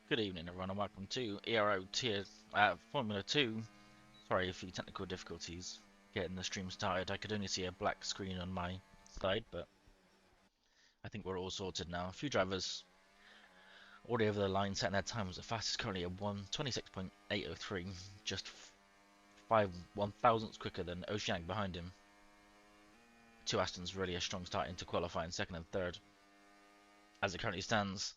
Good evening, everyone, and welcome to ERO Tier Formula 2. Sorry for the technical difficulties getting the stream started. I could only see a black screen on my side, but I think we're all sorted now. A few drivers already over the line, setting their times. The fastest currently at 1:26.803, just 1/1000ths quicker than Oceanic behind him. Two Astons really a strong start into qualifying, second and third. As it currently stands,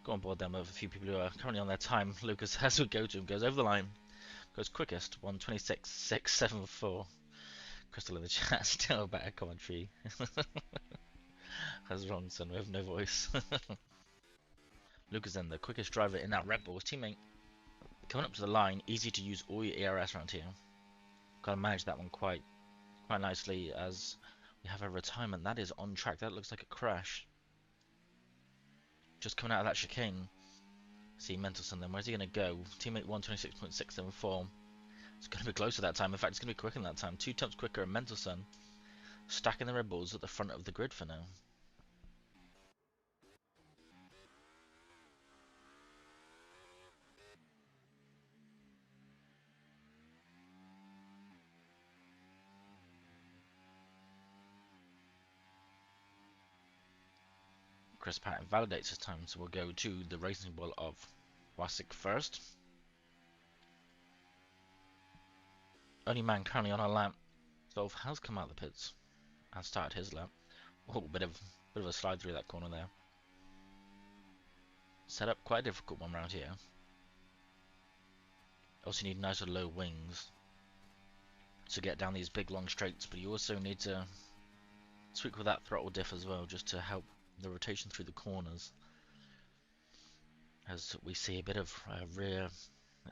go on board them with a few people who are currently on their time. Lucas has to go to him, goes over the line. Goes quickest, 1:26.674. Crystal in the chat, still a better commentary. Has Ronson with no voice. Lucas then the quickest driver in that Red Bull. His teammate coming up to the line, easy to use all your ERS around here. Got to manage that one quite nicely as we have a retirement. That is on track. That looks like a crash. Just coming out of that chicane. See Mendelson then, where's he going to go? Teammate 1:26.674. It's going to be close to that time. In fact, it's going to be quicker than that time. 2 times quicker, and Mendelson stacking the Red Bulls at the front of the grid for now. Chris Patton validates his time, so we'll go to the racing ball of Wasik first. Only man currently on our lap. Dolph has come out of the pits and started his lap. Oh, bit of a slide through that corner there. Set up quite a difficult one round here. Also need nicer low wings to get down these big long straights, but you also need to tweak with that throttle diff as well, just to help the rotation through the corners. As we see a bit of rear,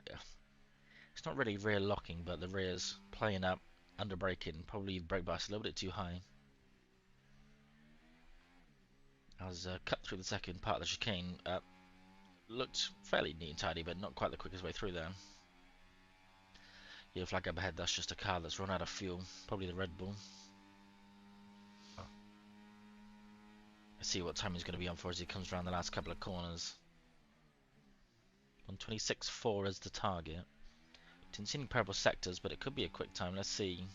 it's not really rear locking, but the rear's playing up, under braking, probably brake bias a little bit too high. As cut through the second part of the chicane, looked fairly neat and tidy, but not quite the quickest way through there. Yellow flag up ahead, that's just a car that's run out of fuel, probably the Red Bull. Let's see what time he's going to be on for as he comes around the last couple of corners. 1:26.4 is the target. Didn't see any purple sectors, but it could be a quick time. Let's see.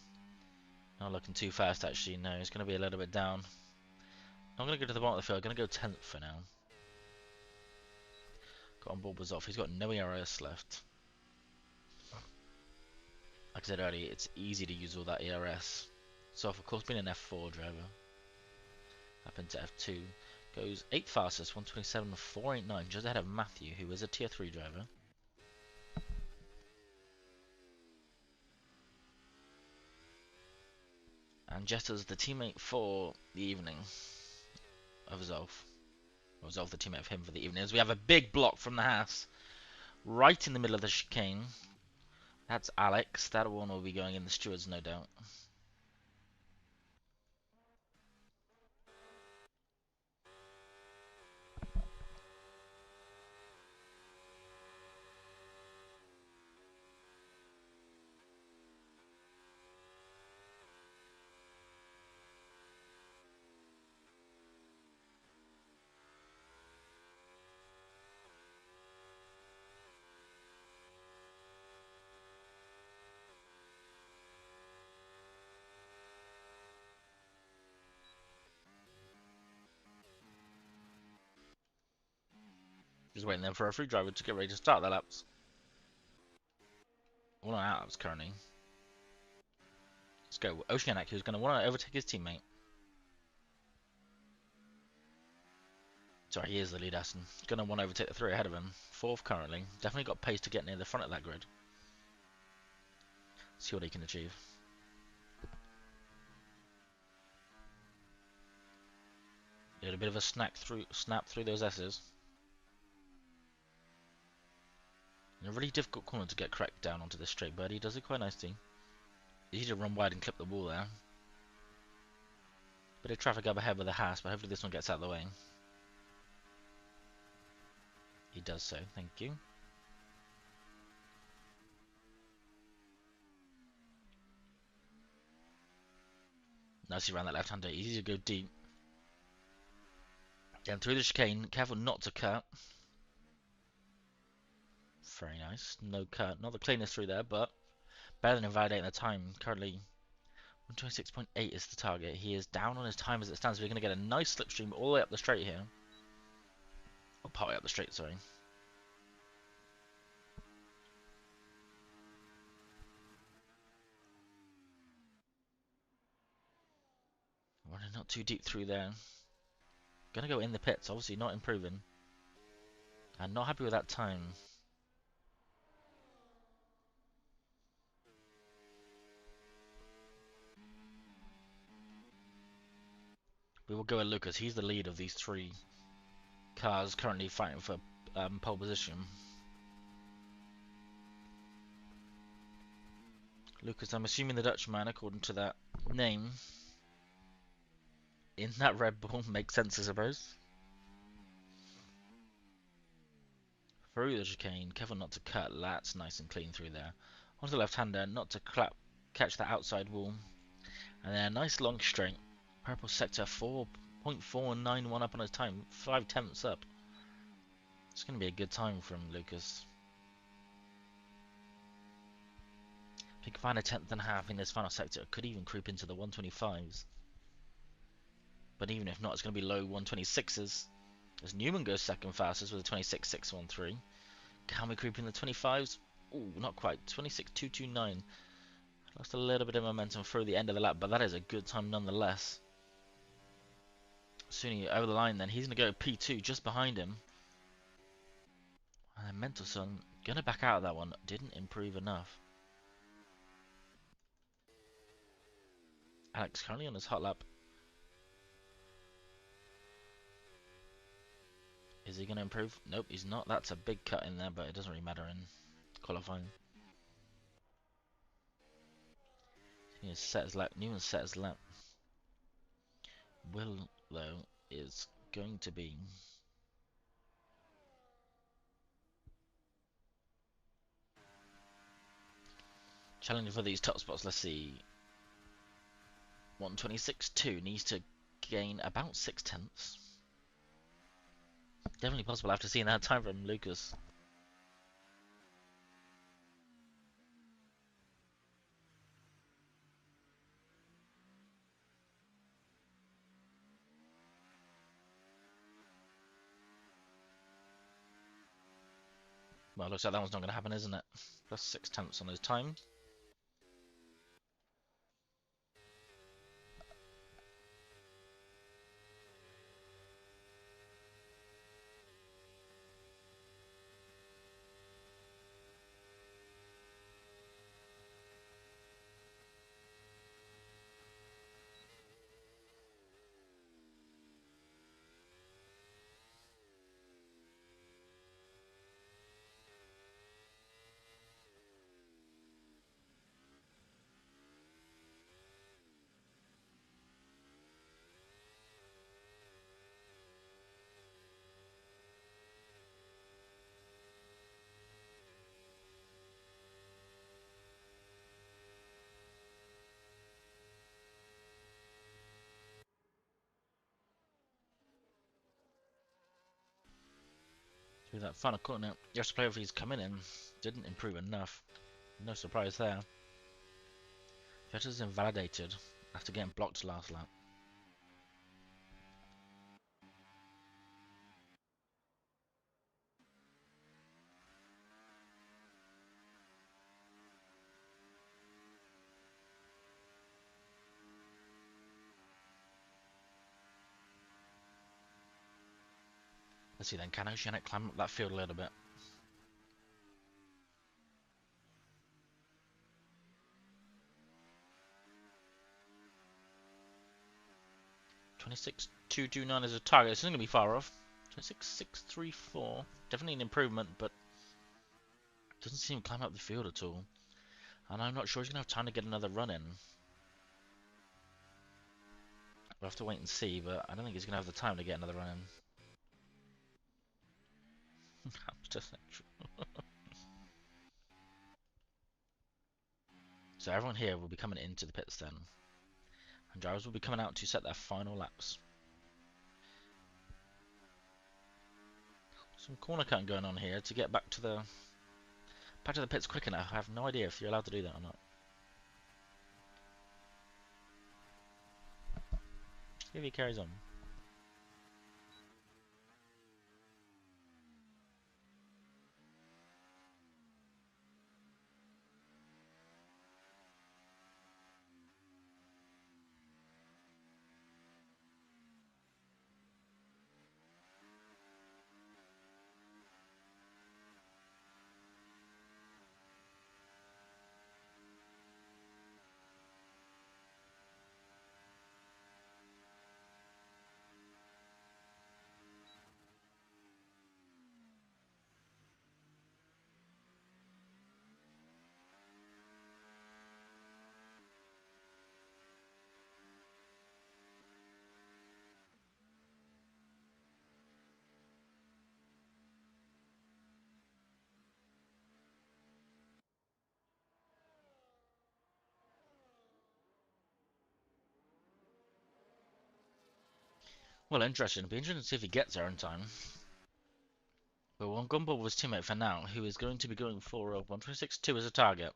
Not looking too fast actually, no, he's going to be a little bit down. I'm going to go to the bottom of the field, I'm going to go 10th for now. Got on board was off, he's got no ERS left. Like I said earlier, it's easy to use all that ERS. So of course being an F4 driver. Up into F2. Goes 8th fastest, 1:27.489, just ahead of Matthew, who is a tier 3 driver. And just as the teammate for the evening of Zolf, or Zolf the teammate of him for the evening, as we have a big block from the Haas, right in the middle of the chicane. That's Alex, that one will be going in the stewards no doubt. Just waiting then for a free driver to get ready to start their laps. One on out laps currently. Let's go. Oceanic, who's going to want to overtake his teammate. Sorry, he is the lead Aston. Going to want to overtake the 3 ahead of him. 4th currently. Definitely got pace to get near the front of that grid. See what he can achieve. Did a bit of a snap through those S's. And a really difficult corner to get correct down onto this straight, but he does it quite nicely. Easy to run wide and clip the wall there. Bit of traffic up ahead with the Haas, but hopefully this one gets out of the way. He does so, thank you. Nicely around that left-hander, easy to go deep. Down through the chicane, careful not to cut. Very nice. No cut. Not the cleanest through there, but better than invalidating the time. Currently 126.8 is the target. He is down on his time as it stands. We're going to get a nice slipstream all the way up the straight here. Or partway up the straight, sorry. Running not too deep through there. Gonna go in the pits, obviously not improving. And not happy with that time. We will go with Lucas. He's the lead of these three cars currently fighting for pole position. Lucas, I'm assuming the Dutchman, according to that name in that Red Bull, makes sense, I suppose. Through the chicane, careful not to cut. That's nice and clean through there. Onto the left-hander, not to catch that outside wall. And then a nice long straight. Purple sector 4.491 up on his time, 5/10ths up. It's going to be a good time from Lucas. If he can find a 10th and a half in this final sector, it could even creep into the 125s. But even if not, it's going to be low 126s. As Newman goes second fastest with a 26.613. Can we creep in the 25s? Ooh, not quite. 26.229. Lost a little bit of momentum through the end of the lap, but that is a good time nonetheless. Soon over the line then, he's going to go P2 just behind him. And then Mendelson, going to back out of that one, didn't improve enough. Alex currently on his hot lap. Is he going to improve? Nope, he's not. That's a big cut in there, but it doesn't really matter in qualifying. He has set his lap. Newman set his lap. Will, though, is going to be challenging for these top spots. Let's see. 126.2 needs to gain about 6/10ths. Definitely possible after seeing that time from Lucas. Well, looks like that one's not going to happen, isn't it? Plus 6/10ths on his time. Through that final corner, you have to play if he's coming in. Didn't improve enough. No surprise there. Judges invalidated after getting blocked last lap. Let's see then, can Oceanic climb up that field a little bit? (26.229) is a target. This isn't going to be far off. 26.634. Definitely an improvement, but doesn't seem to climb up the field at all. And I'm not sure he's going to have time to get another run in. We'll have to wait and see, but I don't think he's going to have the time to get another run in. So everyone here will be coming into the pits then. And drivers will be coming out to set their final laps. Some corner cutting going on here to get back to the Back to the pits quick enough. I have no idea if you're allowed to do that or not. See if he carries on. Well, interesting. It'll be interesting to see if he gets there in time. But we'll gunball with his teammate for now, who is going to be going for 126.2 as a target.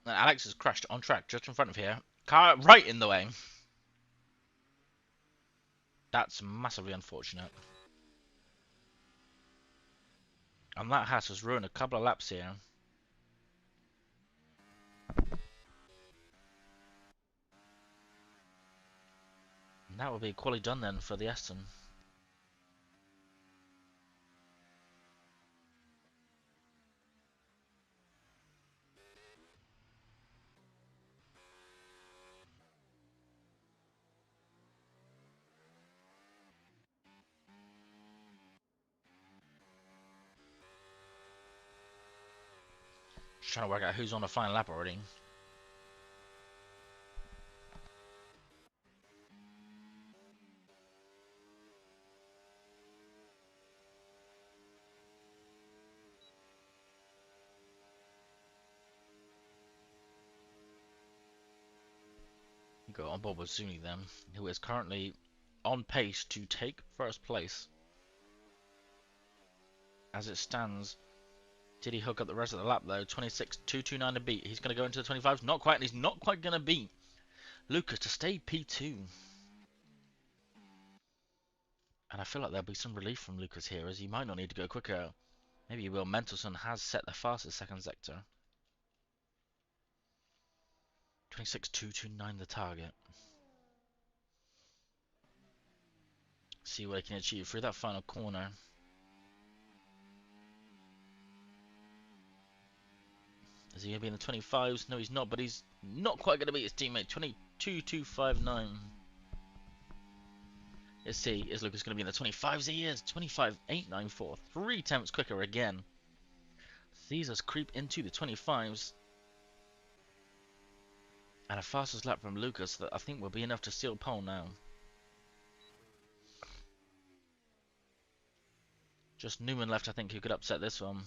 And Alex has crashed on track just in front of here. Car right in the way. That's massively unfortunate. And that has ruined a couple of laps here. And that will be quality done then for the Aston. Just trying to work out who's on the final lap already. Go on board with Zuni then, who is currently on pace to take first place. As it stands, did he hook up the rest of the lap though? 26.229 to beat. He's going to go into the 25s. Not quite, and he's not quite going to beat Lucas to stay P2. And I feel like there'll be some relief from Lucas here, as he might not need to go quicker. Maybe Will Mentelson has set the fastest second sector. 26.229 the target. See what he can achieve through that final corner. Is he going to be in the 25s? No, he's not, but he's not quite going to beat his teammate. 22.259. Let's see, is Lucas going to be in the 25s? He is. 25.894. 3 tenths quicker again. Sees us creep into the 25s. And a fastest lap from Lucas that I think will be enough to steal pole now. Just Newman left, I think, who could upset this one.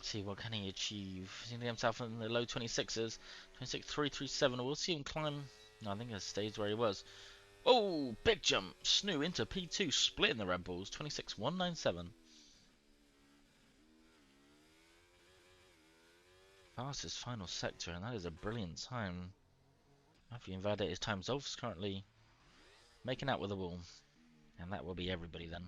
See, what can he achieve? He's going to get himself in the low 26s. 26.337. We'll see him climb. No, I think it stays where he was. Oh, big jump. Snoo into P2, splitting the Red Bulls. 26.197. Fastest final sector, and that is a brilliant time. After you invalidate his time, Zolf's currently making out with the wall. And that will be everybody then.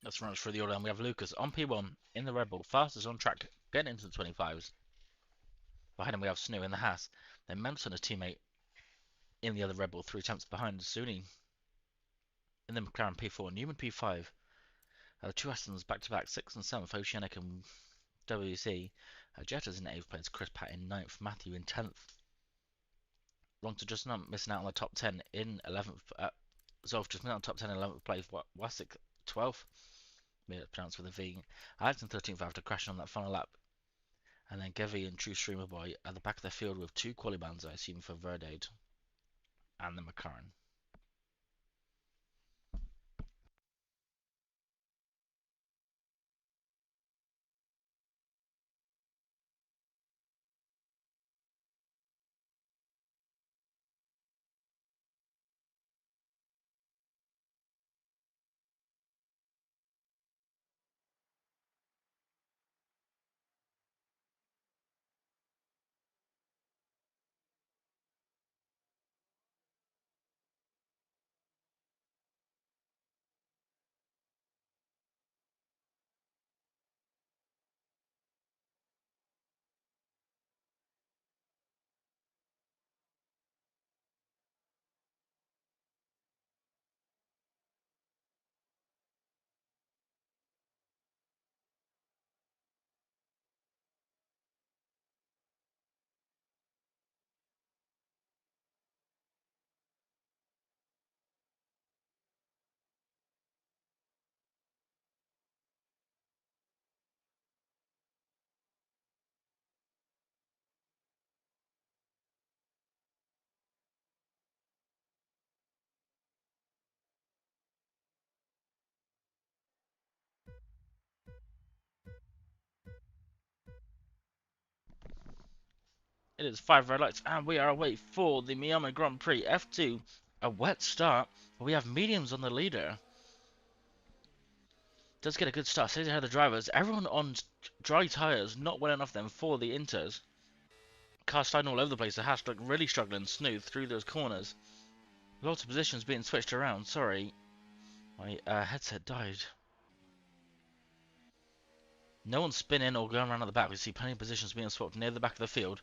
Let's run through the order. And we have Lucas on P1 in the Red Bull, fastest on track, getting into the 25s. Behind him we have Snow in the Haas. Then Mendelssohn, his teammate, in the other Red Bull, 3 attempts behind Suni in the McLaren P4, Newman P5. The two Astons back to back, 6th and 7th, Oceanic and WC. Jetta's in 8th place, Chris Pratt in 9th, Matthew in 10th. Longton just not missing out on the top 10 in 11th. Zolf just missing out on the top 10 in 11th place. Wasik 12th. Made it pronounced with a V. Alex in 13th after crashing on that final lap. And then Gevi and True Streamer Boy at the back of the field with 2 quali bands, I assume, for Verdade and the McLaren. It is 5 red lights, and we are away for the Miami Grand Prix F2. A wet start, but we have mediums on the leader. Does get a good start, stays ahead of the drivers. Everyone on dry tyres, not well enough then for the Inters. Cars sliding all over the place. The Haas look really struggling smooth through those corners. Lots of positions being switched around. Sorry, my headset died. No one's spinning or going around at the back. We see plenty of positions being swapped near the back of the field.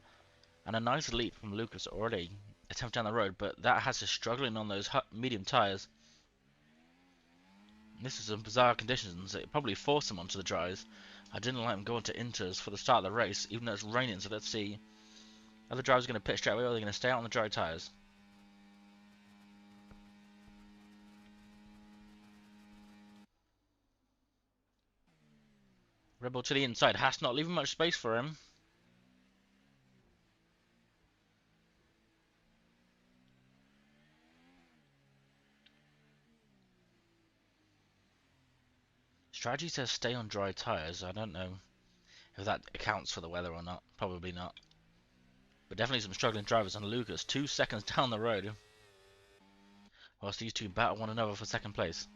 And a nice leap from Lucas already. Attempt down the road, but that has us struggling on those medium tyres. This is some bizarre conditions. It probably forced him onto the dries. I didn't like him going to Inters for the start of the race, even though it's raining. So let's see. Are the drivers going to pit straight away, or are they going to stay out on the dry tyres? Rebel to the inside. Haas not leaving much space for him. Strategy says stay on dry tyres. I don't know if that accounts for the weather or not. Probably not. But definitely some struggling drivers on Lucas. 2 seconds down the road. Whilst these two battle one another for second place.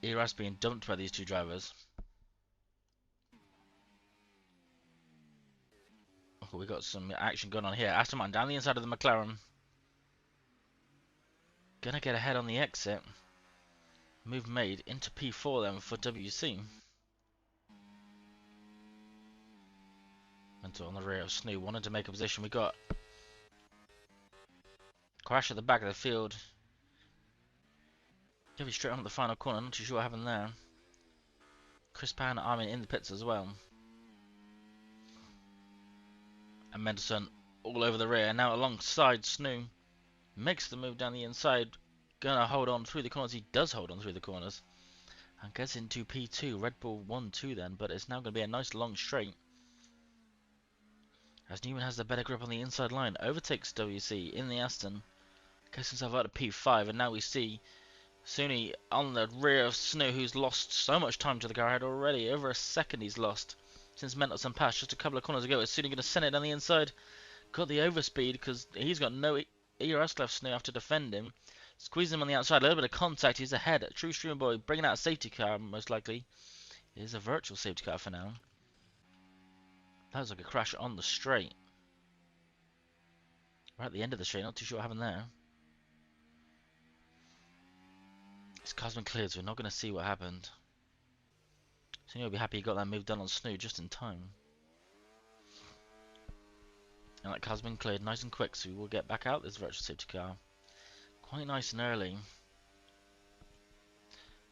ERS being dumped by these two drivers. Oh, we got some action going on here. Aston Martin down the inside of the McLaren. Gonna get ahead on the exit. Move made into P4 then for WC. And on the rear of Snoo. Wanted to make a position. We got crash at the back of the field. Give straight on at the final corner. Not too sure what happened there. Chris Pan and Armin in the pits as well. And Mendelssohn all over the rear. Now alongside Snoo. Makes the move down the inside. Gonna hold on through the corners. He does hold on through the corners. And gets into P2. Red Bull 1-2 then. But it's now going to be a nice long straight. As Newman has the better grip on the inside line. Overtakes WC in the Aston. Gets himself out of P5. And now we see Suni on the rear of Snow, who's lost so much time to the car ahead already. Over a second he's lost since Mendelssohn passed just a couple of corners ago. Is Suni going to send it down the inside? Got the overspeed because he's got no ERS left. Snow have to defend him. Squeeze him on the outside. A little bit of contact. He's ahead. True Streamer Boy bringing out a safety car, most likely. It is a virtual safety car for now. That was like a crash on the straight. Right at the end of the straight. Not too sure what happened there. This car's been cleared, so we're not going to see what happened. So you'll be happy you got that move done on Snoo just in time. And that car's been cleared nice and quick, so we will get back out this virtual safety car quite nice and early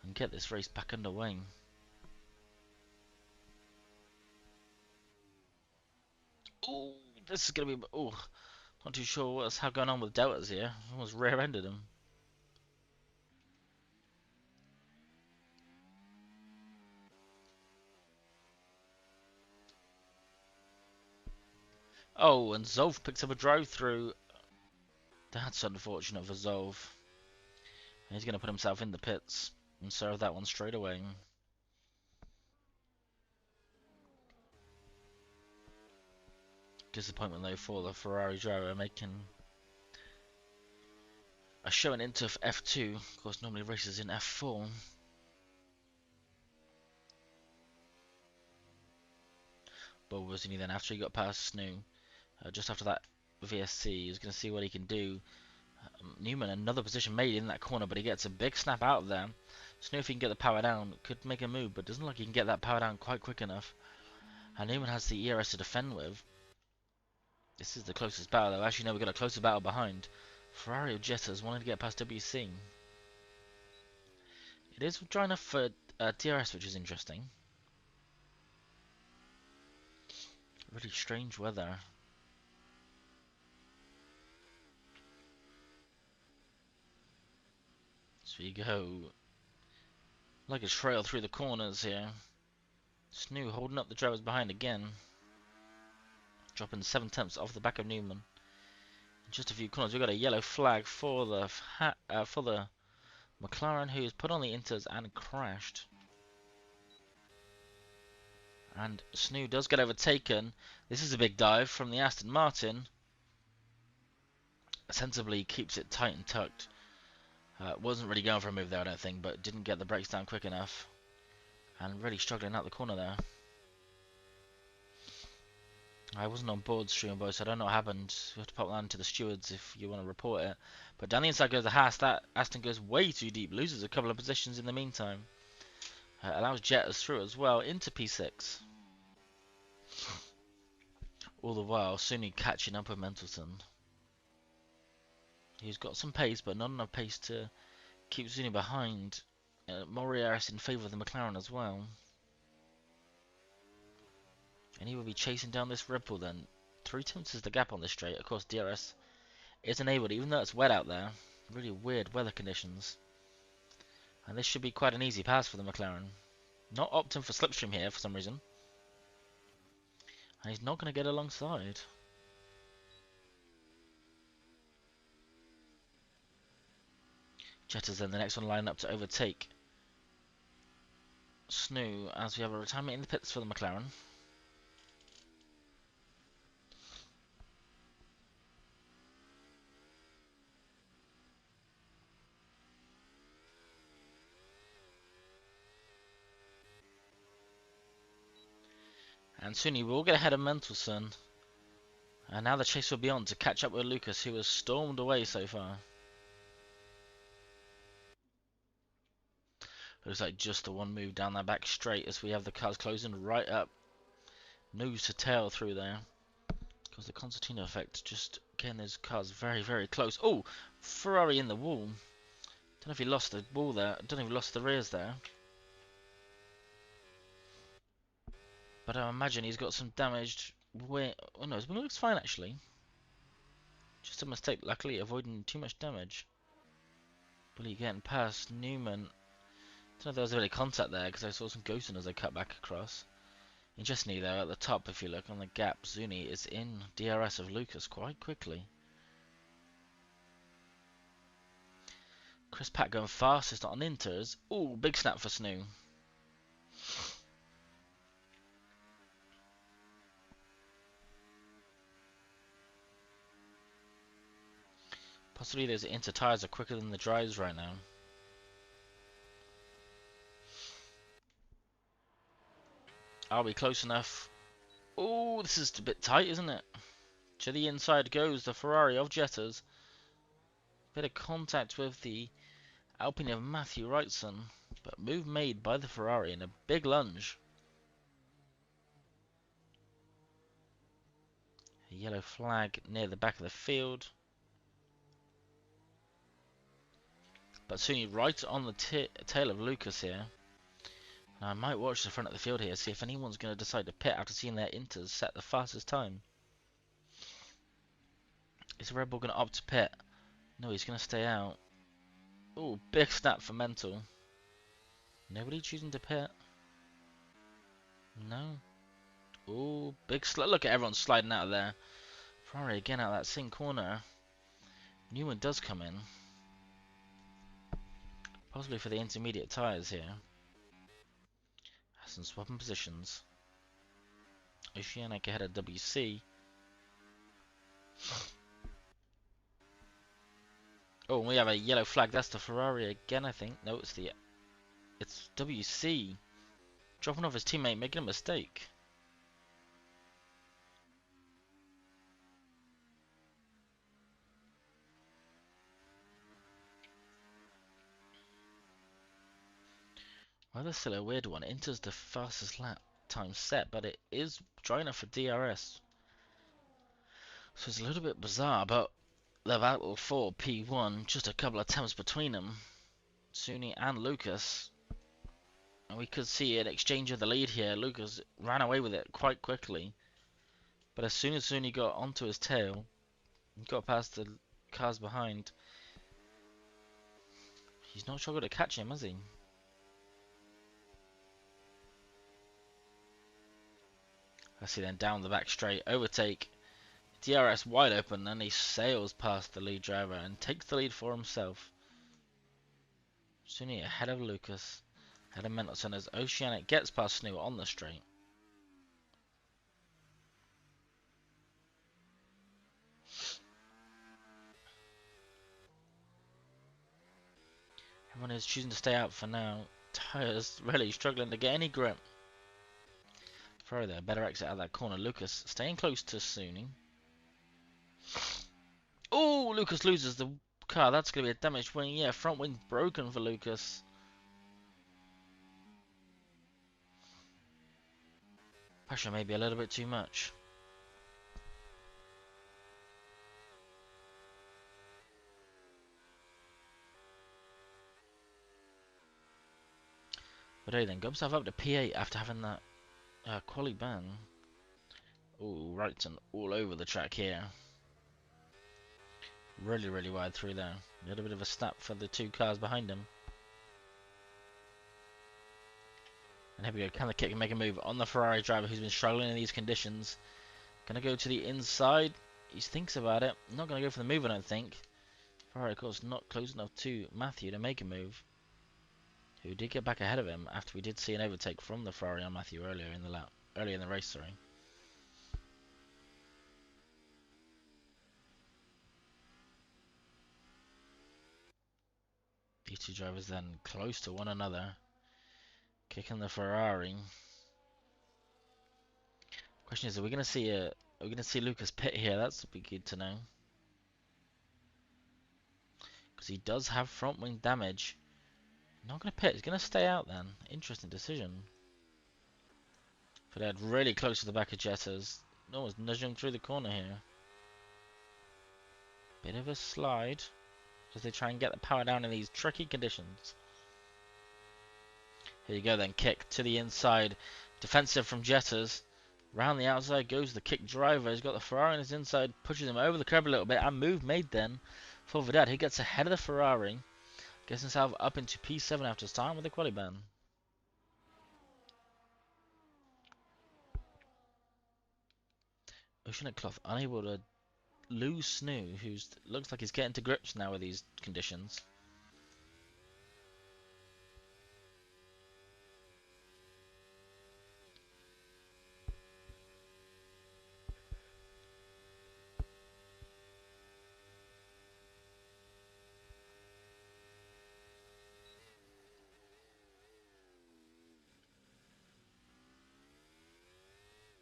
and get this race back underway. Oh, this is going to be... Oh, not too sure what's going on with Deltas here. Almost rear-ended him. Oh, and Zolf picks up a drive-through. That's unfortunate for Zolf. He's going to put himself in the pits and serve that one straight away. Disappointment though for the Ferrari driver, making a showing into F2. Of course, normally races in F4. But was he then after he got past Snoo, just after that VSC, he's going to see what he can do. Newman, another position made in that corner, but he gets a big snap out of there. Snoo, if he can get the power down, could make a move, but doesn't look like he can get that power down quite quick enough. And Newman has the ERS to defend with. This is the closest battle, though. Actually, no, we've got a closer battle behind. Ferrari or Jettas wanting to get past WC. It is dry enough for DRS, which is interesting. Really strange weather. So you go like a trail through the corners here. Snoo holding up the drivers behind again. Dropping 7 tenths off the back of Newman. In just a few corners, we've got a yellow flag for the McLaren, who's put on the inters and crashed. And Snoo does get overtaken. This is a big dive from the Aston Martin. Sensibly keeps it tight and tucked. Wasn't really going for a move there, I don't think, but didn't get the brakes down quick enough. And really struggling out the corner there. I wasn't on board stream, boys, so I don't know what happened. You have to pop that into the stewards if you want to report it. But down the inside goes the Haas. That Aston goes way too deep. Loses a couple of positions in the meantime. Allows Jettas through as well into P6. All the while, Suni catching up with Mendelson. He's got some pace, but not enough pace to keep Suni behind. Moriarty in favour of the McLaren as well. And he will be chasing down this Red Bull then. 3 tenths is the gap on this straight. Of course, DRS is enabled, even though it's wet out there. Really weird weather conditions. And this should be quite an easy pass for the McLaren. Not opting for slipstream here for some reason. And he's not going to get alongside. Jettas then the next one lined up to overtake Snoo as we have a retirement in the pits for the McLaren. And soon he will get ahead of Mendelson. And now the chase will be on to catch up with Lucas, who has stormed away so far. Looks like just the one move down that back straight as we have the cars closing right up. Nose to tail through there. Because the concertina effect, just getting those cars very, very close. Oh, Ferrari in the wall. Don't know if he lost the wall there. Don't know if he lost the rears there. But I imagine he's got some damaged... Oh no, it looks fine actually. Just a mistake, luckily avoiding too much damage. Bully getting past Newman. Don't know if there was really contact there because I saw some ghosting as I cut back across. Interestingly though, at the top, if you look on the gap, Zuni is in DRS of Lucas quite quickly. Chris Pat going fastest on inters. Ooh, big snap for Snoo. Possibly those inter tires are quicker than the drives right now. Are we close enough? Oh, this is a bit tight, isn't it? To the inside goes the Ferrari of Jettas. Bit of contact with the Alpine of Matthew Wrightson, but move made by the Ferrari in a big lunge. A yellow flag near the back of the field. But soon right on the tail of Lucas here. And I might watch the front of the field here, see if anyone's going to decide to pit after seeing their Inters set the fastest time. Is Red Bull going to opt to pit? No, he's going to stay out. Oh, big snap for Mental. Nobody choosing to pit? No. Oh, big look at everyone sliding out of there. Ferrari again out of that same corner. Newman does come in. Possibly for the intermediate tyres here. Some swapping positions. Oceanic ahead of WC. Oh, we have a yellow flag. That's the Ferrari again, I think. No, it's WC. Dropping off his teammate, making a mistake. Well, that's still a weird one. Inter's the fastest lap time set, but it is dry enough for DRS. So it's a little bit bizarre, but the battle for P1, just a couple of attempts between them. Suni and Lucas. And we could see an exchange of the lead here. Lucas ran away with it quite quickly. But as soon as Suni got onto his tail, he got past the cars behind. He's not struggled to catch him, has he? I see then down the back straight, overtake. DRS wide open, and he sails past the lead driver and takes the lead for himself. Suni ahead of Lucas, ahead of Mendelson as Oceanic gets past Snoo on the straight. Everyone is choosing to stay out for now. Tyres really struggling to get any grip. Ferrari there, better exit out of that corner. Lucas staying close to Suni. Oh, Lucas loses the car. That's going to be a damaged wing. Yeah, front wing broken for Lucas. Pressure may be a little bit too much. But hey, then got himself up to P8 after having that quali ban. Oh, Wrightson all over the track here. Really, really wide through there. A little bit of a snap for the two cars behind him. And here we go. Can the kick make a move on the Ferrari driver who's been struggling in these conditions? Gonna go to the inside. He thinks about it. Not gonna go for the move, I don't think. Ferrari, of course, not close enough to Matthew to make a move. Who did get back ahead of him after we did see an overtake from the Ferrari on Matthew earlier in the lap, earlier in the race, sorry. These two drivers then close to one another, kicking the Ferrari. Question is, are we going to see Lucas pit here? That's be good to know, because he does have front wing damage. Not going to pit. He's going to stay out then. Interesting decision. But they're really close to the back of Jetters. Almost nudging through the corner here. Bit of a slide as they try and get the power down in these tricky conditions. Here you go then, kick to the inside. Defensive from Jetters. Round the outside goes the kick driver. He's got the Ferrari on his inside, pushes him over the curb a little bit, and move made then for Vidal. He gets ahead of the Ferrari. Gets himself up into P7 after starting with the quali ban. Oceanic Cloth unable to lose Snoo, who looks like he's getting to grips now with these conditions.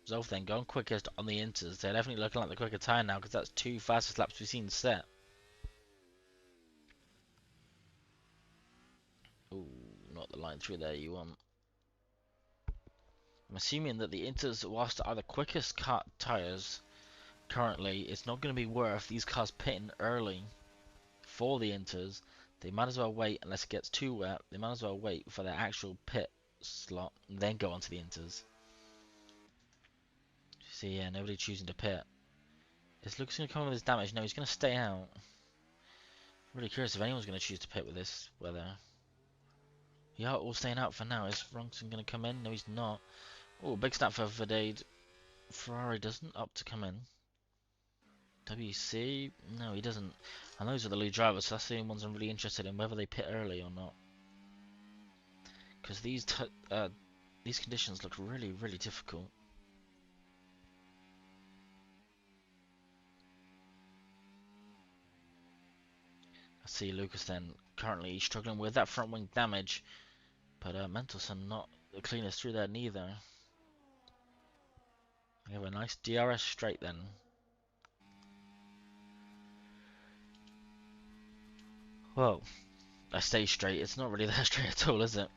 Zolf then going quickest on the inters. They're definitely looking like the quicker tyre now because that's two fastest laps we've seen set. right through there you want. I'm assuming that the Inters, whilst are the quickest car tyres currently, it's not going to be worth these cars pitting early for the Inters. They might as well wait unless it gets too wet. They might as well wait for their actual pit slot and then go on to the Inters. See, yeah, nobody choosing to pit. Is Lucas going to come in with his damage? No, he's going to stay out. I'm really curious if anyone's going to choose to pit with this weather. Yeah, all staying out for now. Is Ronson going to come in? No, he's not. Oh, big snap for Verdade. Ferrari doesn't opt to come in. WC? No, he doesn't. And those are the lead drivers, so that's the only ones I'm really interested in, whether they pit early or not. Because these conditions look really, really difficult. I see Lucas then currently struggling with that front wing damage, but Mentelson not the cleanest through there neither. We have a nice DRS straight then. Well, I stay straight. It's not really that straight at all, is it?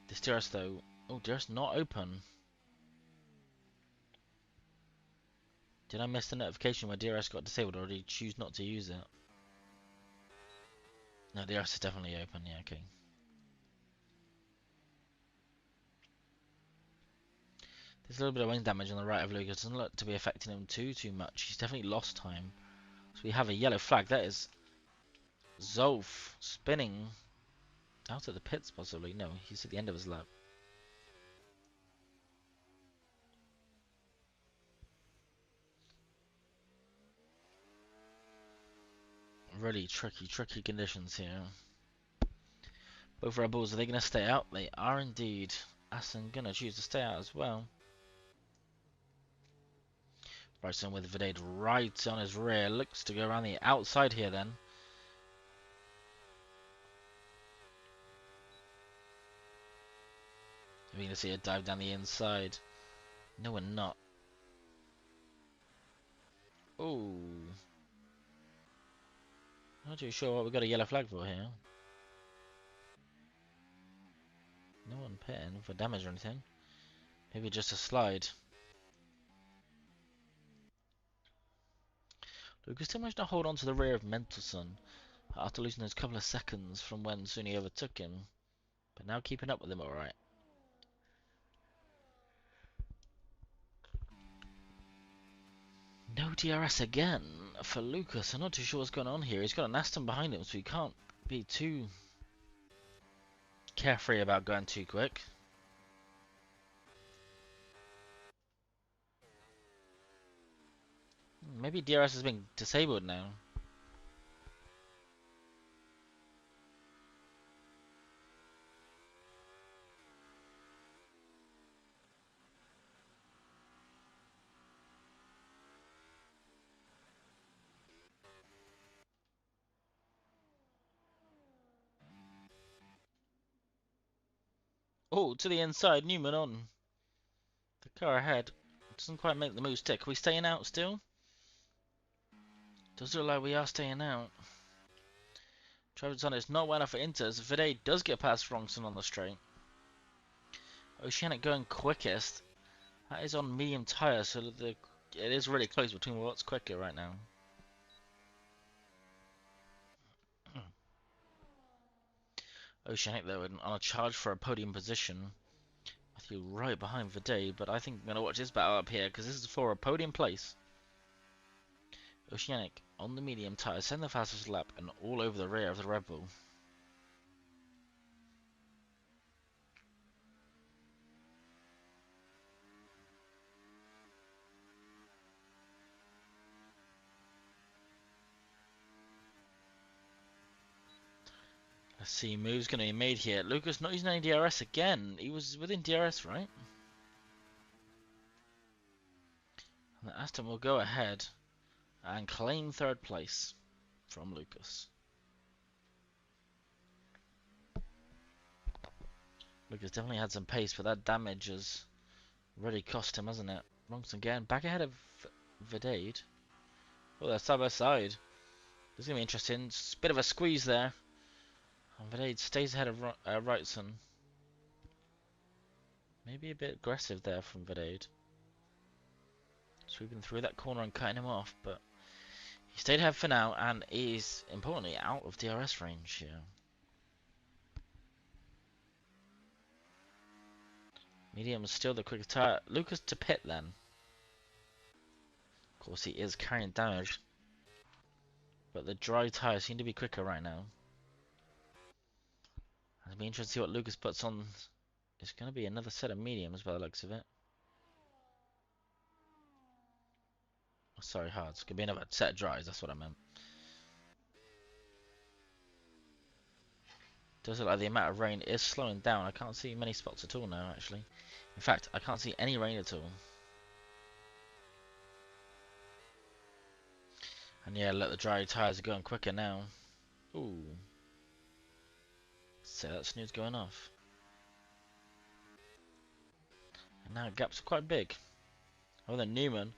This DRS though, oh, DRS not open. Did I miss the notification where DRS got disabled, or did he choose not to use it? No, DRS is definitely open. Yeah, okay. There's a little bit of wing damage on the right of Lucas. Doesn't look to be affecting him too much. He's definitely lost time. So we have a yellow flag. That is Zolf spinning out at the pits, possibly. No, he's at the end of his lap. Really tricky conditions here. Both Red Bulls, are they going to stay out? They are indeed. Aston going to choose to stay out as well. Bryson with Verdade right on his rear. Looks to go around the outside here then. We're going to see a dive down the inside. No, we're not. Oh. Not too sure what we've got a yellow flag for here. No one pitting for damage or anything. Maybe just a slide. Lucas still managed to hold on to the rear of Mentelson after losing those couple of seconds from when Suni overtook him. But now keeping up with him alright. No DRS again for Lucas. I'm not too sure what's going on here. He's got an Aston behind him, so he can't be too carefree about going too quick. Maybe DRS has been disabled now. Oh, to the inside, Newman on. The car ahead doesn't quite make the move stick. Are we staying out still? Does look like we are staying out. Travis on it's not well enough for Inters. Vide does get past Rongson on the straight. Oceanic going quickest. That is on medium tyres, so it is really close between what's quicker right now. Oceanic though on a charge for a podium position. I think right behind Vide, but I think I'm going to watch this battle up here because this is for a podium place. Oceanic on the medium tyres, send the fastest lap and all over the rear of the Red Bull. Let's see, moves going to be made here. Lucas not using any DRS again. He was within DRS, right? And Aston will go ahead and claim third place from Lucas. Lucas definitely had some pace, but that damage has really cost him, hasn't it? Ronson again, back ahead of Verdade. Oh, they're side by side. This is going to be interesting. It's a bit of a squeeze there. And Vidade stays ahead of Wrightson. Maybe a bit aggressive there from Vidade. Sweeping through that corner and cutting him off, but he stayed ahead for now and is, importantly, out of DRS range here. Medium is still the quickest tyre. Lucas to pit then. Of course, he is carrying damage, but the dry tyres seem to be quicker right now. It'll be interesting to see what Lucas puts on. It's going to be another set of mediums by the looks of it. Oh, sorry, hards. It's going to be another set of dries, that's what I meant. Does look like the amount of rain is slowing down. I can't see many spots at all now, actually. In fact, I can't see any rain at all. And yeah, look, the dry tyres are going quicker now. Ooh. So that snooze going off. And now gaps are quite big. Oh, then Newman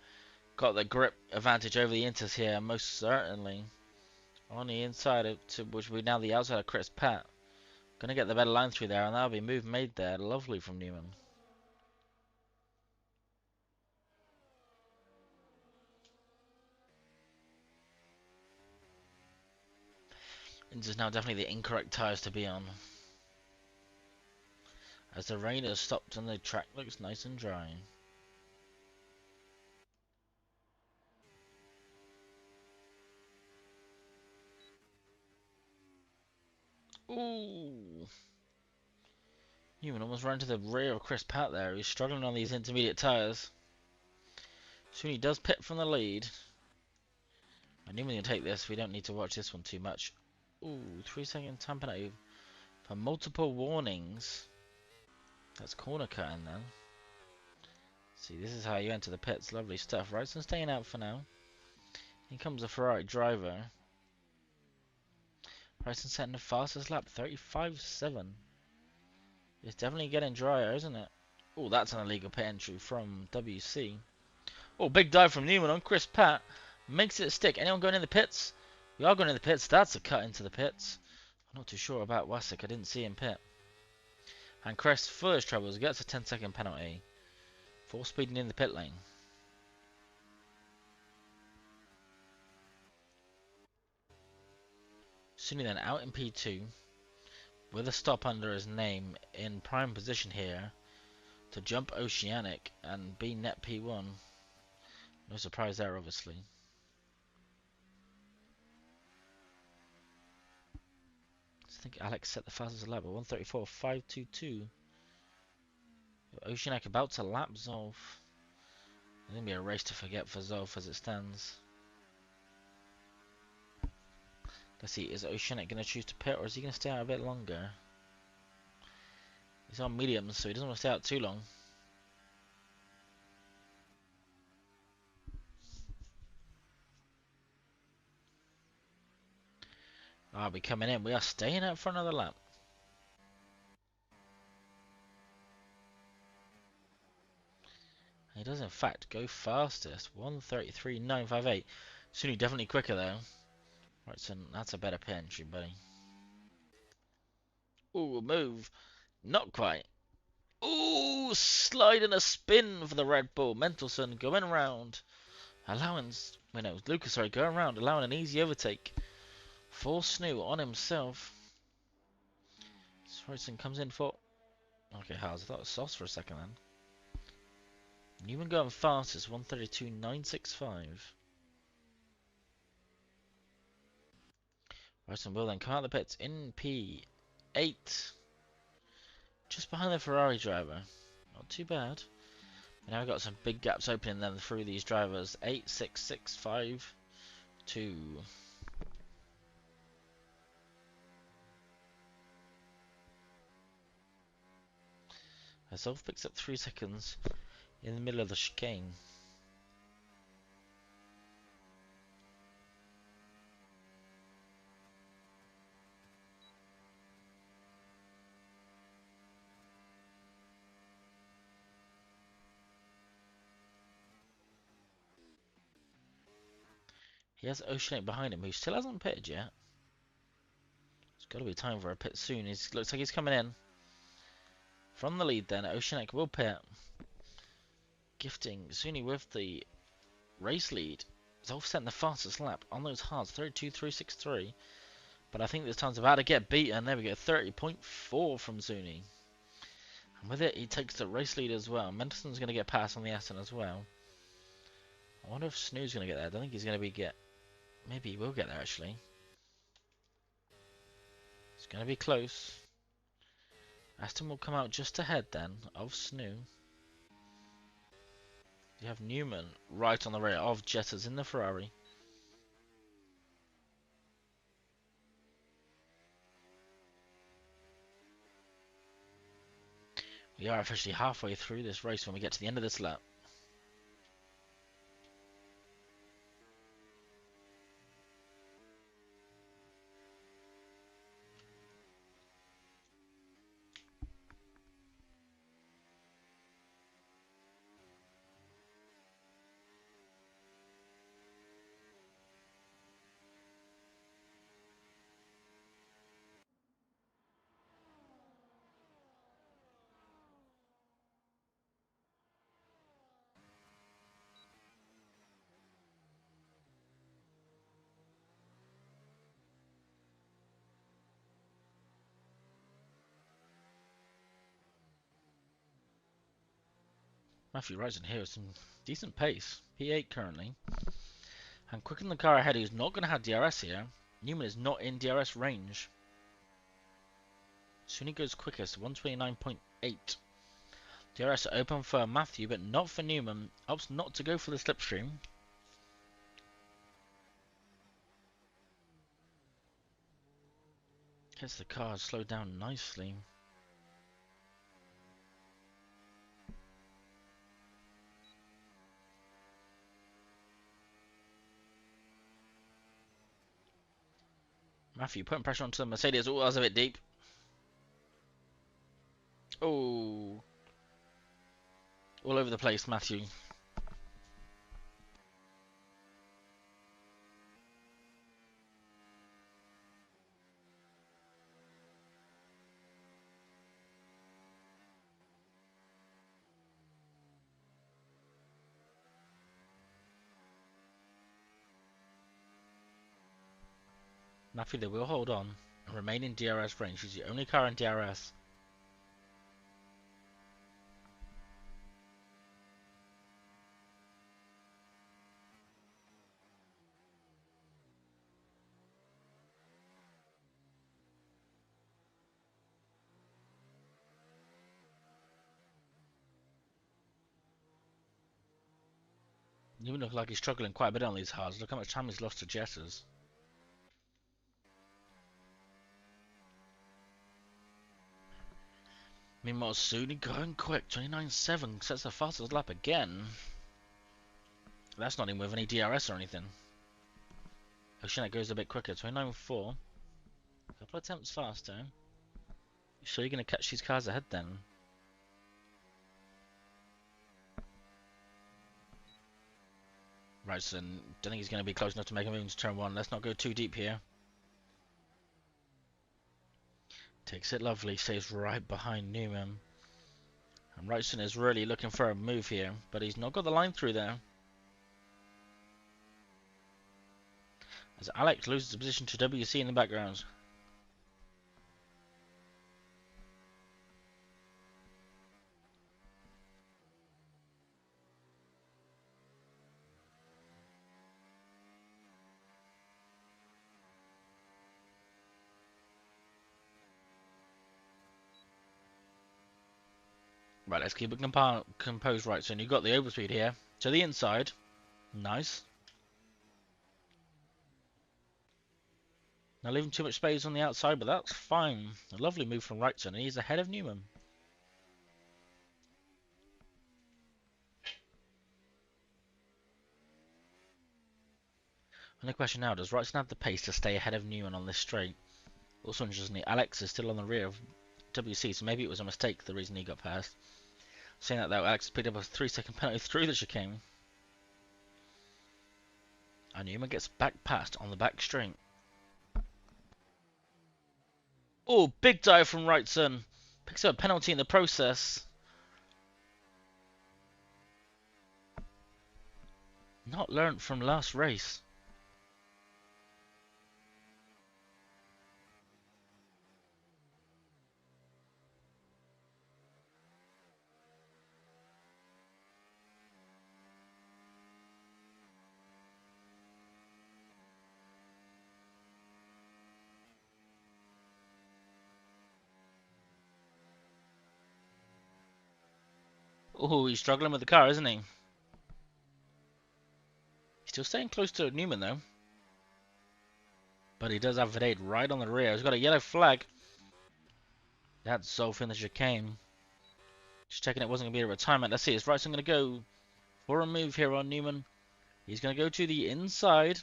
got the grip advantage over the Inters here, most certainly. On the inside, which will be now the outside of Chris Pat. Gonna get the better line through there, and that'll be a move made there. Lovely from Newman. This is now definitely the incorrect tyres to be on. As the rain has stopped and the track looks nice and dry. Ooh. Newman almost ran to the rear of Chris Pat there. He's struggling on these intermediate tyres. Soon he does pit from the lead. And Newman can take this. We don't need to watch this one too much. Ooh, 3-second time penalty for multiple warnings. That's corner cutting then. See, this is how you enter the pits. Lovely stuff. Wrightson staying out for now. Here comes a Ferrari driver. Wrightson setting the fastest lap, 35.7. It's definitely getting drier, isn't it? Oh, that's an illegal pit entry from WC. Oh, big dive from Newman on Chris Pat. Makes it stick. Anyone going in the pits? We are going in the pits. That's a cut into the pits. I'm not too sure about Wasik. I didn't see him pit. And Crest, for his troubles, gets a 10-second penalty for speeding in the pit lane. Soon then out in P2 with a stop under his name in prime position here to jump Oceanic and be net P1. No surprise there, obviously. I think Alex set the fastest lap at 1:34.522. Oceanic about to lap Zolf. It's going to be a race to forget for Zolf as it stands. Let's see, is Oceanic going to choose to pit or is he going to stay out a bit longer? He's on mediums, so he doesn't want to stay out too long. I'll be coming in. We are staying out for another lap. He does in fact go fastest. 1:33.958. Soon definitely quicker though. Right, so that's a better pit entry, buddy. Ooh, move. Not quite. Ooh, slide and a spin for the Red Bull. Mentelson going around. Allowing, wait no, Lucas, sorry, going around, allowing an easy overtake. For Snoo on himself. Swartzen comes in for... Okay, Haas, I thought it was Sauce for a second then. Newman going fastest, 1:32.965. Wrightson will then come out of the pits in P8. Just behind the Ferrari driver. Not too bad. And now we've got some big gaps opening then through these drivers. 8, 6, 6, 5, 2. Zolf picks up 3 seconds in the middle of the chicane. He has Oceanic behind him, who still hasn't pitted yet. Got to be time for a pit soon. Looks like he's coming in. From the lead then, Oceanic will pit. Gifting Zuni with the race lead. Zolf sent the fastest lap on those hards, 32.363. But I think this time's about to get beaten. There we go, 30.4 from Zuni. And with it, he takes the race lead as well. Mendelssohn's going to get past on the Aston as well. I wonder if Snoo's going to get there. I don't think he's going to get... Maybe he will get there, actually. It's going to be close. Aston will come out just ahead, then, of Snoo. You have Newman right on the rear of Jetters in the Ferrari. We are officially halfway through this race when we get to the end of this lap. Matthew Rising here with some decent pace. P8 currently. And quicker than the car ahead, who's not going to have DRS here. Newman is not in DRS range. Soon he goes quickest, 129.8. DRS open for Matthew, but not for Newman. Opts not to go for the slipstream. Gets the car slowed down nicely. Matthew putting pressure onto the Mercedes. Oh, that was a bit deep. Oh. All over the place, Matthew. Matthew, they will hold on and remain in DRS range. He's the only car in DRS. Newman looks like he's struggling quite a bit on these hards. Look how much time he's lost to Jetters. Meanwhile, Suni going quick, 29.7, sets the fastest lap again. That's not even with any DRS or anything. Oceanic goes a bit quicker, 29.4. A couple of attempts faster. You sure you're going to catch these cars ahead then? Right, so don't think he's going to be close enough to make a move into turn one. Let's not go too deep here. Takes it lovely, stays right behind Newman. And Wrightson is really looking for a move here, but he's not got the line through there. As Alex loses position to WC in the background. Right, let's keep it composed, Wrightson. You've got the overspeed here. To the inside. Nice. Not leaving too much space on the outside, but that's fine. A lovely move from Wrightson, and he's ahead of Newman. And the question now, does Wrightson have the pace to stay ahead of Newman on this straight? Also interestingly, Alex is still on the rear of WC, so maybe it was a mistake, the reason he got past. Saying that though, Alex picked up a 3-second penalty through the chicane. And Newman gets back past on the back straight. Oh, big dive from Wrightson. Picks up a penalty in the process. Not learnt from last race. Oh, he's struggling with the car, isn't he? Still staying close to Newman, though. But he does have Verdade right on the rear. He's got a yellow flag. That's Zolf in the chicane. Just checking it wasn't going to be a retirement. Let's see. Is Wrightson going to go for a move here on Newman? He's going to go to the inside.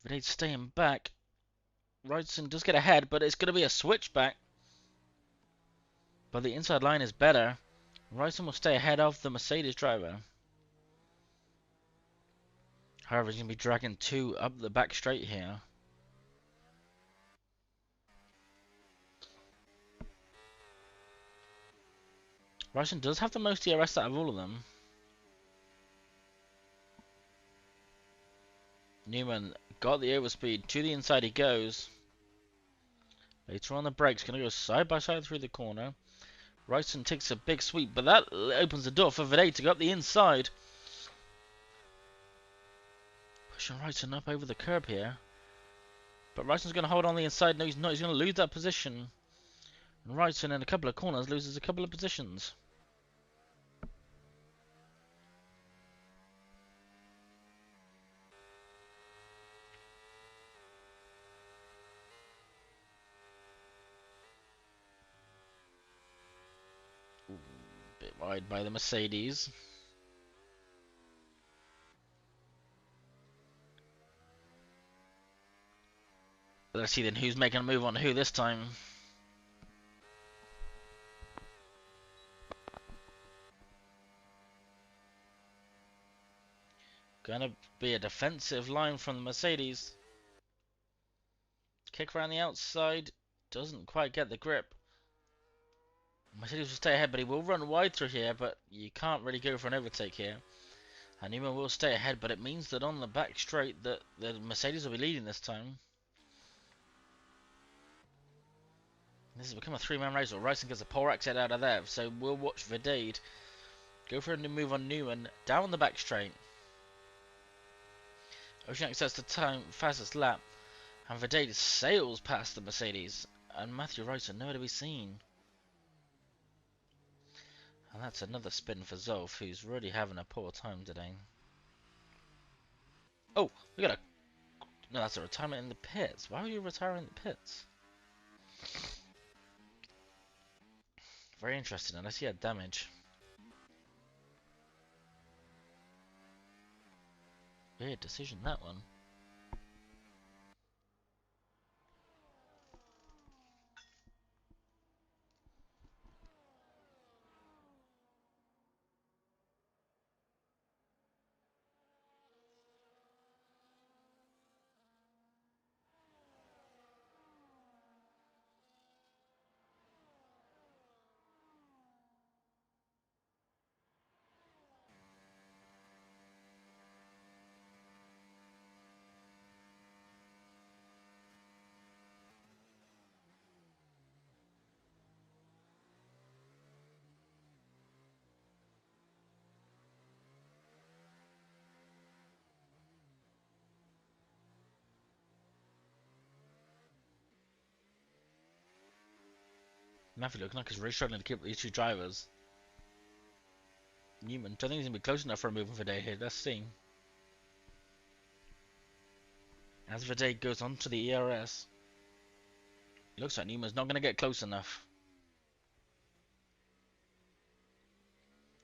Verdade's staying back. Wrightson does get ahead, but it's going to be a switchback. But the inside line is better. Wrightson will stay ahead of the Mercedes driver. However, he's going to be dragging 2 up the back straight here. Wrightson does have the most DRS out of all of them. Newman got the overspeed. To the inside he goes. Later on the brakes, going to go side by side through the corner. Wrightson takes a big sweep, but that opens the door for Verdade to go up the inside. Pushing Wrightson up over the curb here. But Wrightson's going to hold on the inside. No, he's not. He's going to lose that position. And Wrightson in a couple of corners loses a couple of positions. Ooh, bit wide by the Mercedes. Let's see then who's making a move on who this time. Gonna be a defensive line from the Mercedes. Kick around the outside. Doesn't quite get the grip. Mercedes will stay ahead, but he will run wide through here, but you can't really go for an overtake here. And Newman will stay ahead, but it means that on the back straight that the Mercedes will be leading this time. This has become a 3-man race. Wrightson gets a pole exit out of there, so we'll watch Verdade go for a new move on Newman down the back straight. Oceanic sets the time fastest lap, and Verdade sails past the Mercedes, and Matthew Wrightson nowhere to be seen. And that's another spin for Zolf, who's really having a poor time today. Oh, we got a... No, that's a retirement in the pits. Why are you retiring in the pits? Very interesting, unless he had damage. Weird decision, that one. Matthew looking like he's really struggling to keep these 2 drivers. Newman, don't think he's going to be close enough for a move for Verdade here. Let's see. As Verdade goes on to the ERS, it looks like Newman's not going to get close enough.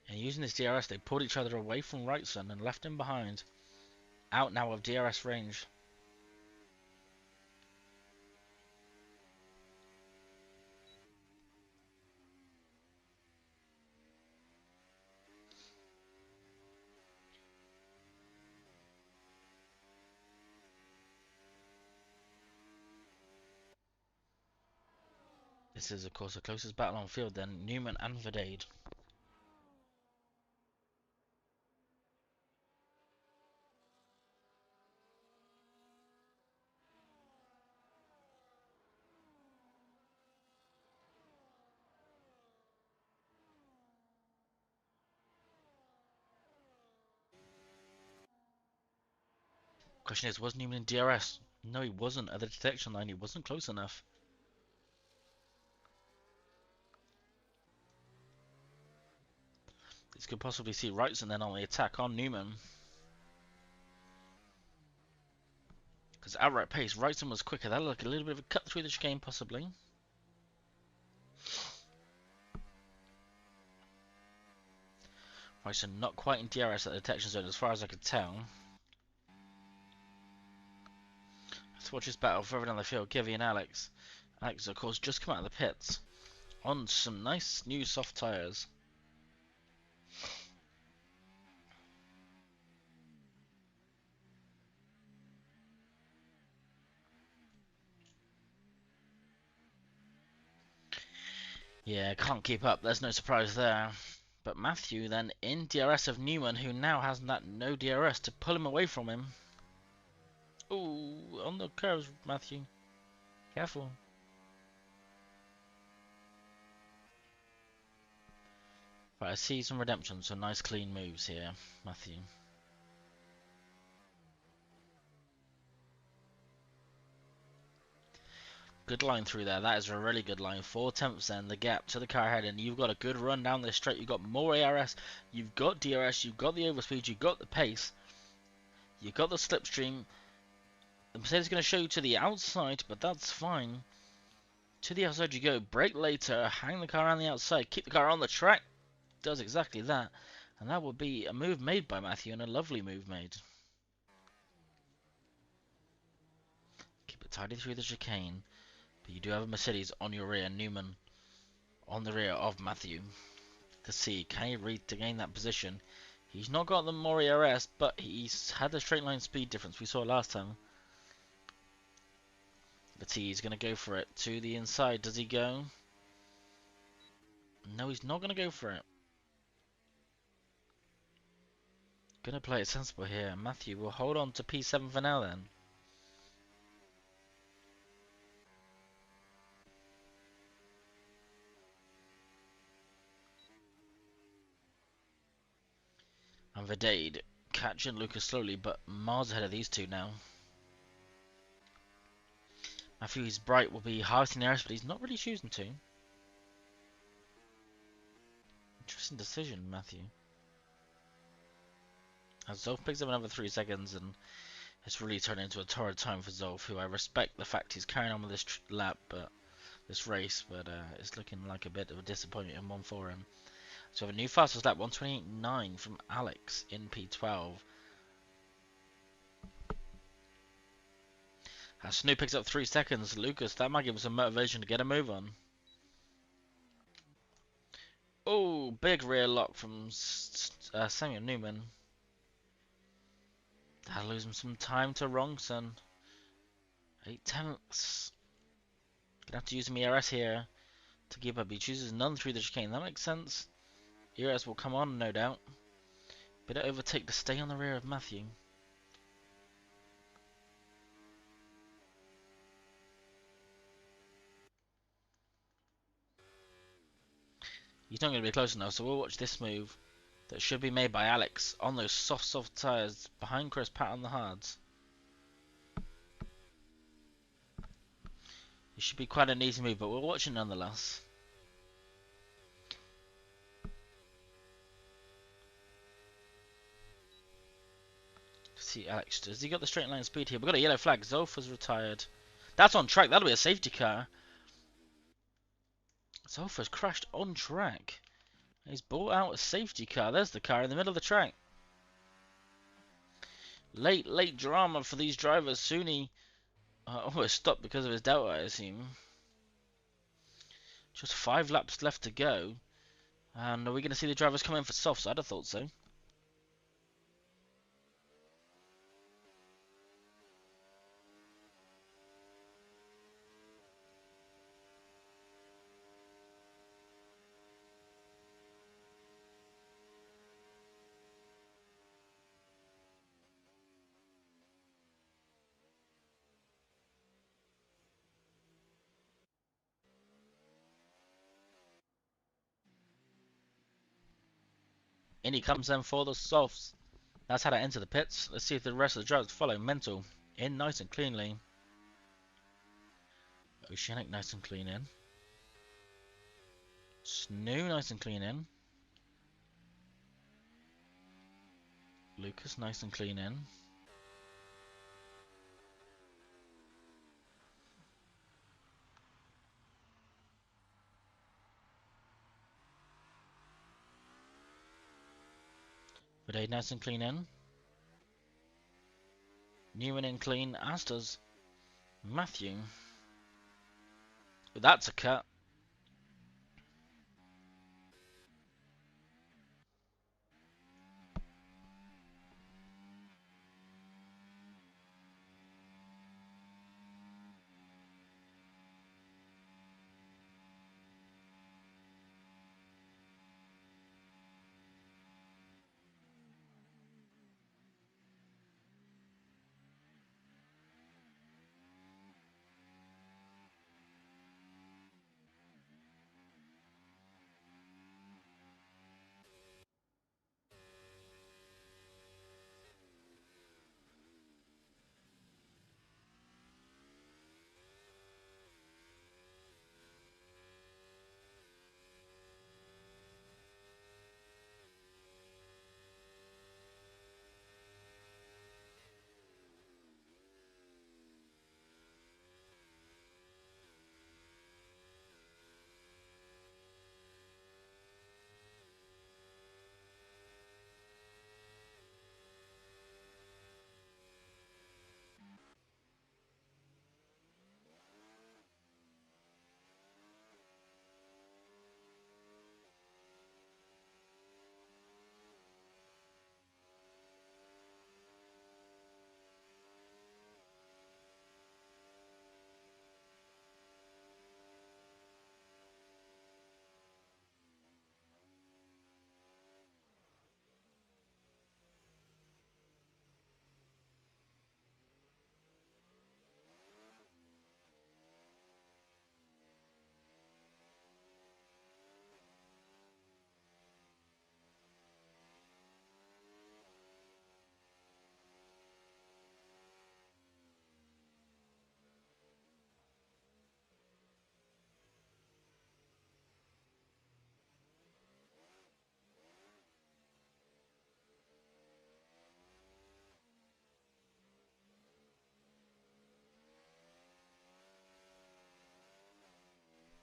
And using this DRS, they pulled each other away from Wrightson and left him behind. Out now of DRS range. This is, of course, the closest battle on field then, Newman and Verdade. Question is, was Newman in DRS? No, he wasn't. At the detection line, he wasn't close enough. This could possibly see Wrightson then on the attack on Newman. Because outright pace, Wrightson was quicker. That'll look a little bit of a cut through the chicane, possibly. Wrightson not quite in DRS at the detection zone, as far as I could tell. Let's watch this battle further down the field. Givy and Alex. Alex, of course, just come out of the pits on some nice new soft tyres. Yeah, can't keep up. There's no surprise there. But Matthew then in DRS of Newman, who now has that no DRS to pull him away from him. Ooh, on the curves, Matthew. Careful. Right, I see some redemption, so nice clean moves here, Matthew. Good line through there. That is a really good line. 4/10 then, the gap to the car ahead, and you've got a good run down this straight. You've got more ARS, you've got DRS, you've got the overspeed, you've got the pace, you've got the slipstream. The Mercedes is going to show you to the outside, but that's fine. To the outside you go. Brake later, hang the car on the outside, keep the car on the track. Does exactly that. And that would be a move made by Matthew, and a lovely move made. Keep it tidy through the chicane. But you do have a Mercedes on your rear, Newman on the rear of Matthew. To see, can he regain that position? He's not got the more ERS, but he's had the straight line speed difference we saw last time. But he's going to go for it. To the inside, does he go? No, he's not going to go for it. Going to play it sensible here. Matthew will hold on to P7 for now then. And Verdade catching Lucas slowly, but miles ahead of these two now. Matthew's bright will be harvesting the air, but he's not really choosing to. Interesting decision, Matthew. As Zolf picks up another 3 seconds, and it's really turned into a torrid time for Zolf, who I respect the fact he's carrying on with this lap, but this race, but it's looking like a bit of a disappointment one for him. So we have a new fastest lap, 1:28.9 from Alex in P12. As Snoop picks up 3 seconds, Lucas, that might give him some motivation to get a move on. Oh, big rear lock from Samuel Newman. That'll lose him some time to Wrongson. 8/10. Gonna have to use some ERS here to keep up. He chooses none through the chicane. That makes sense. ERS will come on, no doubt. Bit of overtake to stay on the rear of Matthew. He's not going to be close enough, so we'll watch this move that should be made by Alex on those soft tyres behind Chris Pratt on the hards. It should be quite an easy move, but we'll watch it nonetheless. See Alex, has he got the straight line speed here? We've got a yellow flag. Zolf has retired. That's on track. That'll be a safety car. Zolf has crashed on track. He's brought out a safety car. There's the car in the middle of the track. Late drama for these drivers. Soon almost stopped because of his delta, I assume. Just 5 laps left to go. And are we going to see the drivers come in for softs? I'd have thought so. In he comes then for the softs. That's how to enter the pits. Let's see if the rest of the drivers follow. Mental. In nice and cleanly. Oceanic nice and clean in. Snoo nice and clean in. Lucas nice and clean in. Bidet nice and clean in. Newman in clean, as does Matthew. But that's a cut.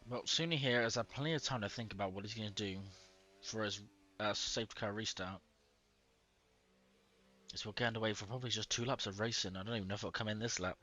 Well, Suni here has had plenty of time to think about what he's going to do for his safety car restart. So we're getting away for probably just 2 laps of racing. I don't even know if it'll come in this lap.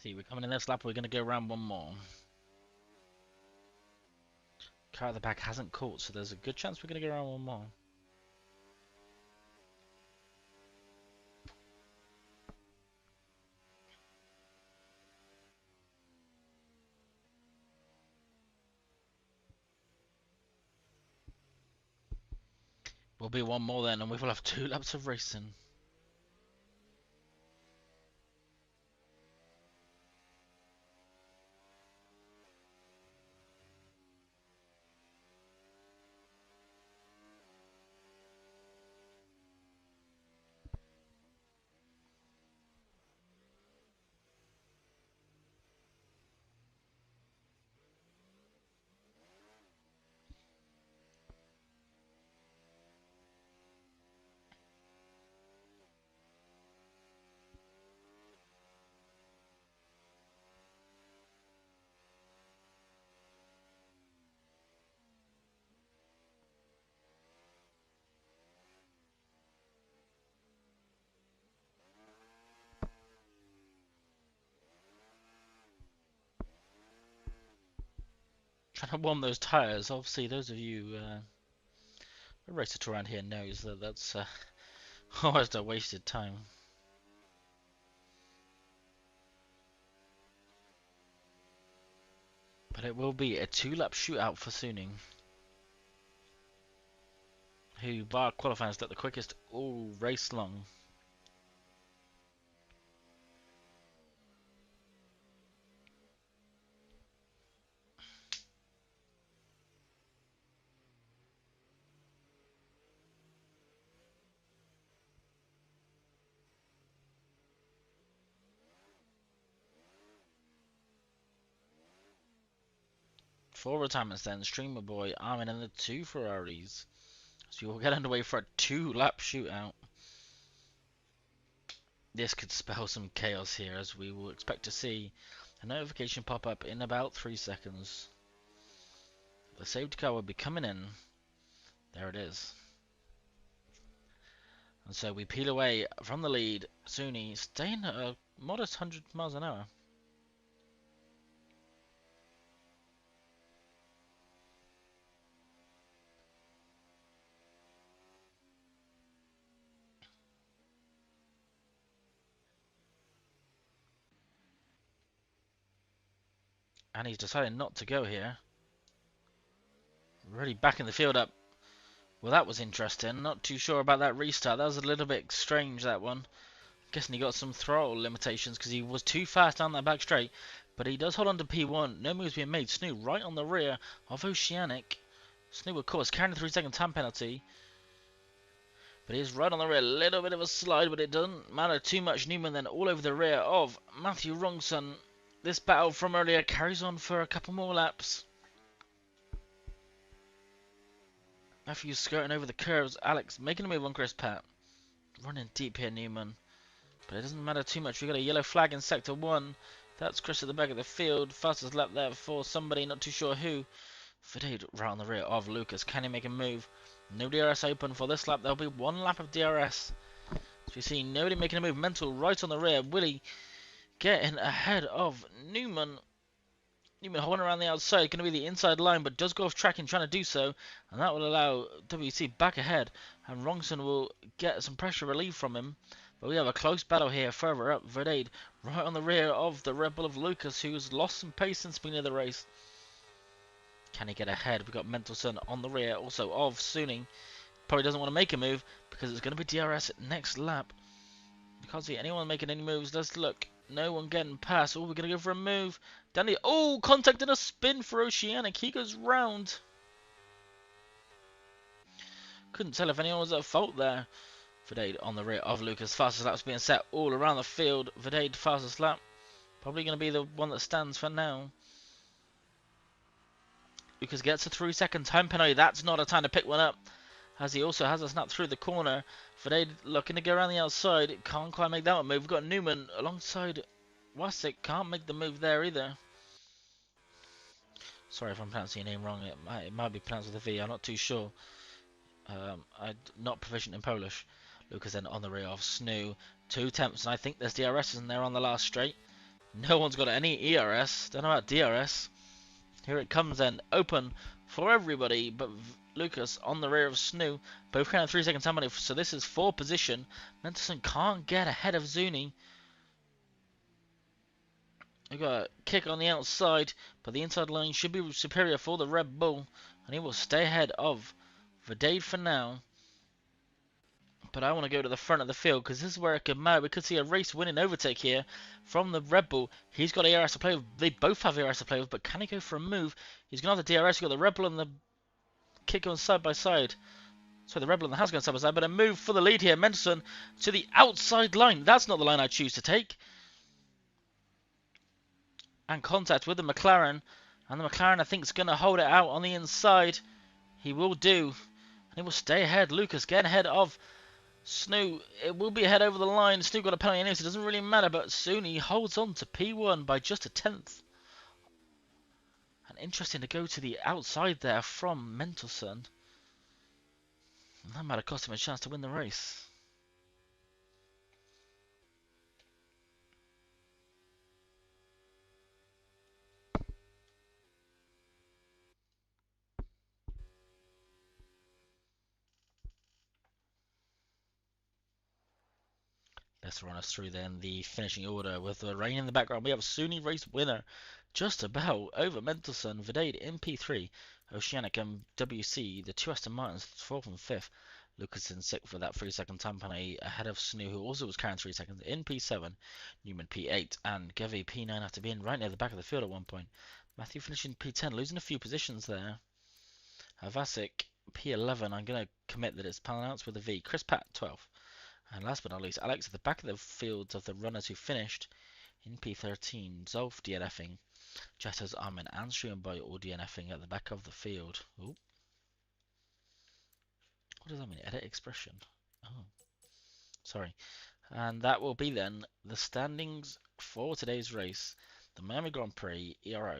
See, we're coming in this lap. We're going to go around one more. Car at the back hasn't caught, so there's a good chance we're going to go around one more. We'll be one more then, and we will have 2 laps of racing. Trying to warm those tyres. Obviously, those of you who race it around here knows that that's almost a wasted time. But it will be a 2-lap shootout for Suning, who bar qualifying is the quickest all race long. For retirements then, Streamer Boy, Armin and the 2 Ferraris. So we'll get underway for a 2-lap shootout. This could spell some chaos here, as we will expect to see a notification pop up in about 3 seconds. The saved car will be coming in. There it is. And so we peel away from the lead. Suni staying at a modest 100 miles an hour. And he's decided not to go here. Really backing the field up. Well, that was interesting. Not too sure about that restart. That was a little bit strange, that one. Guessing he got some throttle limitations because he was too fast down that back straight. But he does hold on to P1. No moves being made. Snoo right on the rear of Oceanic. Snoo, of course, carrying the 3-second time penalty. But he is right on the rear. A little bit of a slide, but it doesn't matter too much. Newman then all over the rear of Matthew Wrongson. This battle from earlier carries on for a couple more laps. Matthew skirting over the curves. Alex making a move on Chris Pratt. Running deep here, Newman. But it doesn't matter too much. We've got a yellow flag in Sector 1. That's Chris at the back of the field. Fastest lap there for somebody, not too sure who. Fadade right on the rear of Lucas. Can he make a move? No DRS open for this lap. There'll be 1 lap of DRS. So we see nobody making a move. Mental right on the rear. Willie getting ahead of Newman. Newman holding around the outside. Going to be the inside line, but does go off track in trying to do so. And that will allow WC back ahead. And Wrongson will get some pressure relief from him. But we have a close battle here further up. Verdade right on the rear of the Red Bull of Lucas, who's lost some pace since the beginning of the race. Can he get ahead? We've got Mendelson on the rear also of Suning. Probably doesn't want to make a move because it's going to be DRS next lap. You can't see anyone making any moves. Let's look. No one getting past. Oh, we're going to go for a move. Danny. Oh, contact and a spin for Oceanic. He goes round. Couldn't tell if anyone was at fault there. Verdade on the rear of Lucas. Fastest lap's being set all around the field. Verdade fastest lap. Probably going to be the one that stands for now. Lucas gets a 3-second time penalty. That's not a time to pick one up, as he also has a snap through the corner. Verdade looking to go around the outside. Can't quite make that one move. We've got Newman alongside Wasik. Can't make the move there either. Sorry if I'm pronouncing your name wrong. It might be pronounced with a V. I'm not too sure. I'm not proficient in Polish. Lucas then on the rear of Snoo. 2 attempts, and I think there's DRS in there on the last straight. No one's got any ERS. Don't know about DRS. Here it comes then. Open for everybody, but Lucas on the rear of Snoo. Both carrying 3-second time money, so this is 4 position. Mendelson can't get ahead of Zuni. We've got a kick on the outside, but the inside line should be superior for the Red Bull, and he will stay ahead of Verdade for now. But I want to go to the front of the field because this is where it could matter. We could see a race-winning overtake here from the Red Bull. He's got ERS to play with. They both have ERS to play with, but can he go for a move? He's going to have the DRS. He's got the Red Bull and the kick going side by side. So the Red Bull and the Has going side by side, but a move for the lead here. Mendelson to the outside line. That's not the line I choose to take. And contact with the McLaren. And the McLaren, I think, is going to hold it out on the inside. He will do. And he will stay ahead. Lucas getting ahead of Snoo. It will be ahead over the line. Snoo got a penalty anyway, so it doesn't really matter. But soon he holds on to P1 by just a 10th. And interesting to go to the outside there from Mendelson. And that might have cost him a chance to win the race. Let's run us through then the finishing order with the rain in the background. We have Sunni race winner just about over Mendelssohn, Vidade in P3, Oceanic and WC, the two Aston Martins 4th and 5th. Lucas in 6th for that 3-second time penalty ahead of Snu, who also was carrying 3 seconds in P7, Newman P8, and Gevy P9 after being right near the back of the field at one point. Matthew finishing P10, losing a few positions there. Havasic P11, I'm going to commit that it's pronounced with a V. Chris Pat 12th. And last but not least, Alex at the back of the fields of the runners who finished in P13. Zolf DNFing, Jetters Armin and Streamboy all DNFing at the back of the field. Ooh. What does that mean? Edit expression. Oh, sorry. And that will be then the standings for today's race, the Miami Grand Prix ERO